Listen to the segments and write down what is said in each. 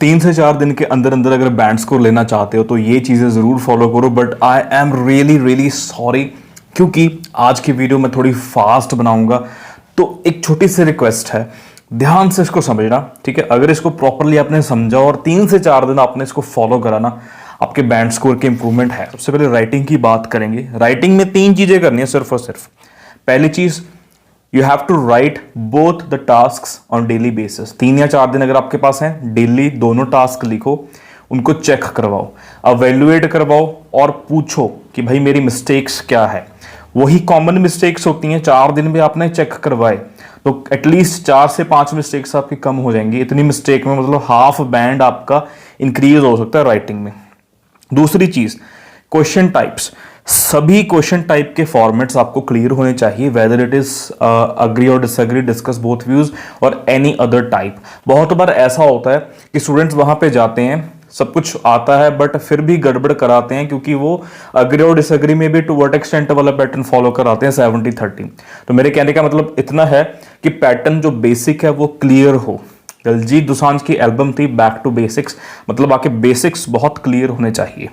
3 से 4 दिन के अंदर अंदर अगर बैंड स्कोर लेना चाहते हो तो ये चीज़ें ज़रूर फॉलो करो। But I am really really sorry, क्योंकि आज की वीडियो मैं थोड़ी फास्ट बनाऊंगा, तो एक छोटी सी रिक्वेस्ट है, ध्यान से इसको समझना, ठीक है। अगर इसको प्रॉपरली आपने समझा और 3 से 4 दिन आपने इसको फॉलो करा ना, आपके बैंड स्कोर के इंप्रूवमेंट है। सबसे पहले राइटिंग की बात करेंगे। राइटिंग में 3 चीजें करनी है सिर्फ और सिर्फ। पहली चीज, you have to write both the tasks on daily basis. 3 या 4 दिन अगर आपके पास हैं, डेली दोनों टास्क लिखो, उनको चेक करवाओ, अवेल्युएट करवाओ और पूछो कि भाई मेरी मिस्टेक्स क्या है। वही कॉमन मिस्टेक्स होती हैं, 4 दिन भी आपने चेक करवाए तो एटलीस्ट 4 से 5 मिस्टेक्स आपकी कम हो जाएंगी। इतनी मिस्टेक में मतलब हाफ बैंड आपका इंक्रीज हो सकता है राइटिंग में। दूसरी चीज, क्वेश्चन टाइप्स। सभी क्वेश्चन टाइप के फॉर्मेट्स आपको क्लियर होने चाहिए, वेदर इट इज अग्री और डिसएग्री, डिस्कस बोथ व्यूज और एनी अदर टाइप। बहुत बार ऐसा होता है कि स्टूडेंट्स वहां पे जाते हैं, सब कुछ आता है बट फिर भी गड़बड़ कराते हैं, क्योंकि वो अग्री और डिसएग्री में भी टू व्हाट एक्सटेंट वाला पैटर्न फॉलो कराते हैं 70-30। तो मेरे कहने का मतलब इतना है कि पैटर्न जो बेसिक है वो क्लियर हो। दलजीत दोसांझ की एल्बम थी बैक टू बेसिक्स, मतलब आपके बेसिक्स बहुत क्लियर होने चाहिए।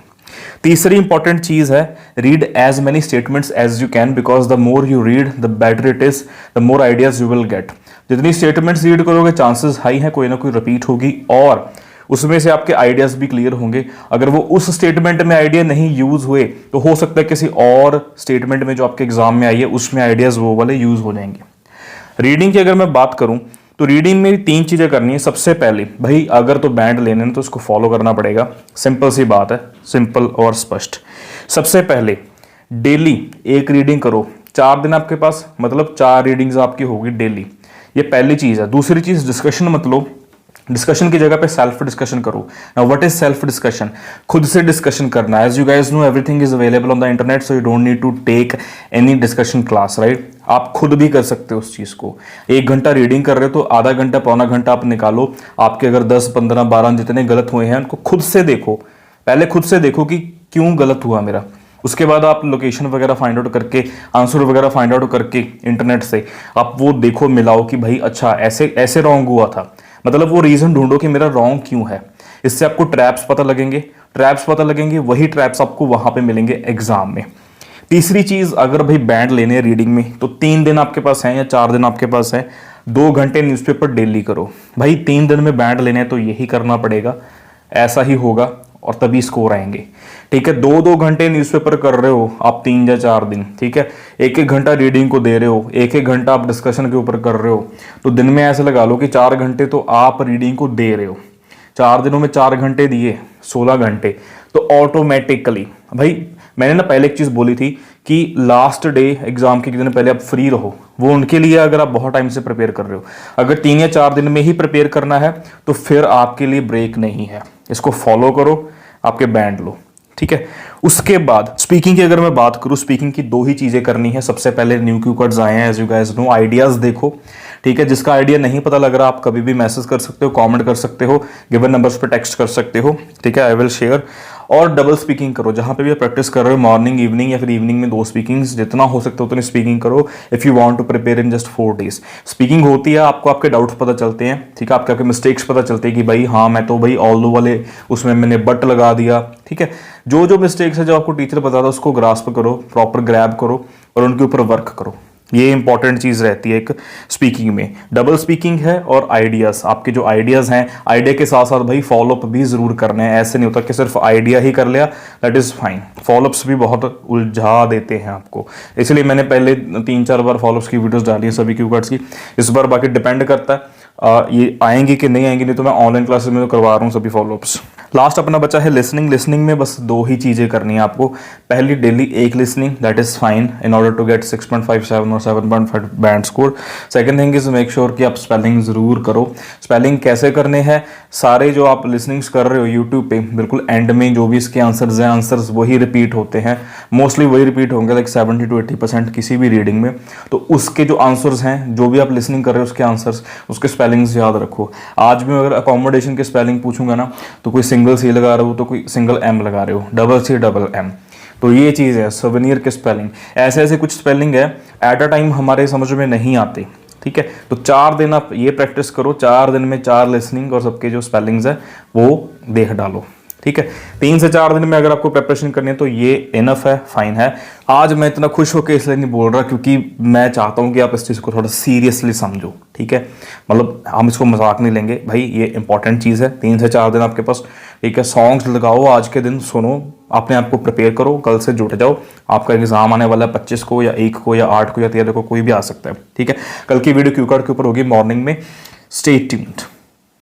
तीसरी इंपॉर्टेंट चीज है, read as many statements as you can, because the more you read the better it is, the more ideas you will get. जितनी स्टेटमेंट्स रीड करोगे चांसेस हाई है कोई ना कोई रिपीट होगी और उसमें से आपके आइडियाज भी क्लियर होंगे। अगर वो उस स्टेटमेंट में आइडिया नहीं यूज हुए तो हो सकता है किसी और स्टेटमेंट में जो आपके एग्जाम में आई है उसमें आइडियाज वो वाले यूज हो जाएंगे। रीडिंग की अगर मैं बात करूं तो रीडिंग में 3 चीजें करनी है। सबसे पहले भाई अगर तो बैंड लेने हैं तो उसको फॉलो करना पड़ेगा, सिंपल सी बात है, सिंपल और स्पष्ट। सबसे पहले डेली एक रीडिंग करो। 4 दिन आपके पास, मतलब 4 रीडिंग्स आपकी होगी डेली, ये पहली चीज है। दूसरी चीज, डिस्कशन मत लो, डिस्कशन की जगह पे सेल्फ डिस्कशन करो। Now what is self discussion? खुद से डिस्कशन करना। As you guys know everything is available on the internet, so you don't need to take any discussion class, right. आप खुद भी कर सकते हो उस चीज को। 1 घंटा रीडिंग कर रहे हो तो आधा घंटा पौना घंटा आप निकालो। आपके अगर 10, 15, 12 जितने गलत हुए हैं उनको खुद से देखो। पहले खुद से देखो कि क्यों गलत हुआ मेरा। उसके बाद आप लोकेशन वगैरह फाइंड आउट करके, आंसर वगैरह फाइंड आउट करके इंटरनेट से आप वो देखो, मिलाओ कि भाई अच्छा ऐसे ऐसे रॉन्ग हुआ था, मतलब वो रीजन ढूंढो कि मेरा रॉन्ग क्यों है। इससे आपको ट्रैप्स पता लगेंगे, ट्रैप्स पता लगेंगे, वही ट्रैप्स आपको वहां पे मिलेंगे एग्जाम में। तीसरी चीज, अगर भाई बैंड लेने हैं रीडिंग में तो 3 दिन आपके पास है या 4 दिन आपके पास है, 2 घंटे न्यूज़पेपर डेली करो। भाई 3 दिन में बैंड लेने हैं तो यही करना पड़ेगा, ऐसा ही होगा और तभी स्कोर आएंगे, ठीक है। 2-2 घंटे न्यूज़पेपर कर रहे हो आप 3 या 4 दिन, ठीक है। 1-1 घंटा रीडिंग को दे रहे हो, 1-1 घंटा आप डिस्कशन के ऊपर कर रहे हो, तो दिन में ऐसे लगा लो कि 4 घंटे तो आप रीडिंग को दे रहे हो। 4 दिनों में 4 घंटे दिए, 16 घंटे, तो ऑटोमेटिकली भाई मैंने ना पहले एक चीज बोली थी कि लास्ट डे एग्जाम के दिन पहले आप फ्री रहो, वो उनके लिए अगर आप बहुत टाइम से प्रिपेयर कर रहे हो। अगर 3 या 4 दिन में ही प्रिपेयर करना है तो फिर आपके लिए ब्रेक नहीं है, इसको फॉलो करो, आपके बैंड लो, ठीक है। उसके बाद स्पीकिंग की अगर मैं बात करूं, स्पीकिंग की 2 ही चीजें करनी है। सबसे पहले न्यू क्यू कार्ड्स आए हैं, as you guys know, ideas देखो, ठीक है। जिसका आइडिया नहीं पता लग रहा आप कभी भी मैसेज कर सकते हो, कमेंट कर सकते हो, गिवन नंबर्स पे टेक्स्ट कर सकते हो, ठीक है, आई विल शेयर। और डबल स्पीकिंग करो, जहां पे भी आप प्रैक्टिस कर रहे हो, मॉर्निंग इवनिंग या फिर इवनिंग में 2 स्पीकिंग्स, जितना हो सकता है उतनी स्पीकिंग करो if you want to prepare in just 4 days. Speaking होती है, आपको आपके डाउट्स पता चलते हैं, ठीक है, आपके मिस्टेक्स पता चलते हैं कि भाई हाँ मैं तो भाई ऑल दो वाले उसमें मैंने बट लगा दिया, ठीक है। जो जो मिस्टेक्स है जो आपको टीचर बताता है उसको ग्रास्प करो, प्रॉपर ग्रैब करो और उनके ऊपर वर्क करो। ये इंपॉर्टेंट चीज रहती है एक स्पीकिंग में। डबल स्पीकिंग है और आइडियाज, आपके जो आइडियाज हैं, आइडिया के साथ साथ भाई फॉलोअप भी जरूर करने हैं। ऐसे नहीं होता कि सिर्फ आइडिया ही कर लिया, दैट इज फाइन, फॉलोअप्स भी बहुत उलझा देते हैं आपको। इसलिए मैंने पहले 3-4 बार फॉलोअप्स की वीडियोस डाली है सभी क्यू कार्ड्स की। इस बार बाकी डिपेंड करता है ये आएंगे कि नहीं आएंगे, नहीं तो मैं ऑनलाइन क्लासेस में तो करवा रहा हूँ सभी फॉलोअप्स। लास्ट अपना बचा है लिसनिंग। लिसनिंग में बस 2 ही चीजें करनी है आपको। पहली, डेली एक listening, that is fine in order to get 6.57 और 7.5 band score. Second thing is make sure कि आप स्पेलिंग जरूर करो। स्पेलिंग कैसे करने हैं, सारे जो आप लिसनिंग्स कर रहे हो यूट्यूब पे, बिल्कुल एंड में जो भी इसके आंसर्स हैं, आंसर्स वही रिपीट होते हैं, मोस्टली वही रिपीट होंगे, लाइक 70 to 80% किसी भी रीडिंग में। तो उसके जो आंसर्स हैं, जो भी आप लिसनिंग कर रहे हो उसके आंसर्स, उसके स्पेलिंग्स याद रखो। आज भी अगर अकोमोडेशन के स्पेलिंग पूछूंगा ना, तो कोई सिंगल सी लगा रहे हो तो कोई सिंगल एम लगा रहे हो, डबल सी डबल एम। तो ये चीज़ है सवेनियर के स्पेलिंग। ऐसे ऐसे कुछ स्पेलिंग है एट अ टाइम हमारे समझ में नहीं आते, ठीक है। तो 4 दिन आप ये प्रैक्टिस करो, 4 दिन में 4 लिसनिंग और सबके जो स्पेलिंग्स है वो देख डालो, ठीक है। 3 से 4 दिन में अगर आपको प्रिपरेशन करनी है तो ये इनफ है, फाइन है। आज मैं इतना खुश होकर इसलिए नहीं बोल रहा क्योंकि मैं चाहता हूँ कि आप इस चीज़ को थोड़ा सीरियसली समझो, ठीक है। मतलब हम इसको मजाक नहीं लेंगे भाई, ये इंपॉर्टेंट चीज़ है। 3 से 4 दिन आपके पास, ठीक है। सॉन्ग्स लगाओ, आज के दिन सुनो, अपने आप को प्रिपेयर करो, कल से जुट जाओ। आपका एग्जाम आने वाला है 25 को या 1 को या 8 को या 13 को, कोई भी आ सकता है, ठीक है। कल की वीडियो क्यू कार्ड के ऊपर होगी मॉर्निंग में, स्टे ट्यून्ड।